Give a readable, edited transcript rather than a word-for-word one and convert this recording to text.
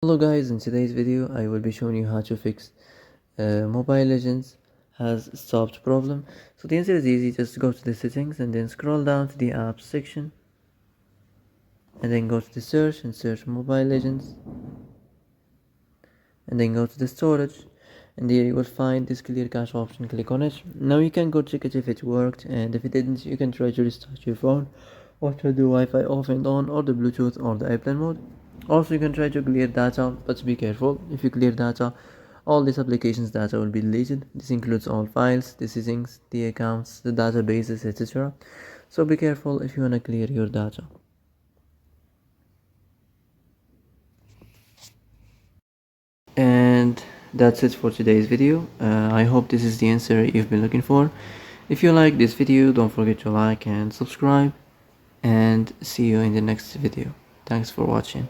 Hello guys, in today's video I will be showing you how to fix Mobile Legends has stopped problem. So the answer is easy. Just go to the settings and then scroll down to the apps section and then go to the search and search Mobile Legends and then go to the storage, and there you will find this clear cache option. Click on it. Now you can go check it if it worked, and if it didn't you can try to restart your phone or turn the Wi-Fi off and on, or the Bluetooth or the airplane mode. Also you can try to clear data, but be careful. If you clear data, all these applications data will be deleted. This includes all files, the settings, the accounts, the databases, etc. So be careful if you want to clear your data. And that's it for today's video. I hope this is the answer you've been looking for. If you like this video, don't forget to like and subscribe, and see you in the next video. Thanks for watching.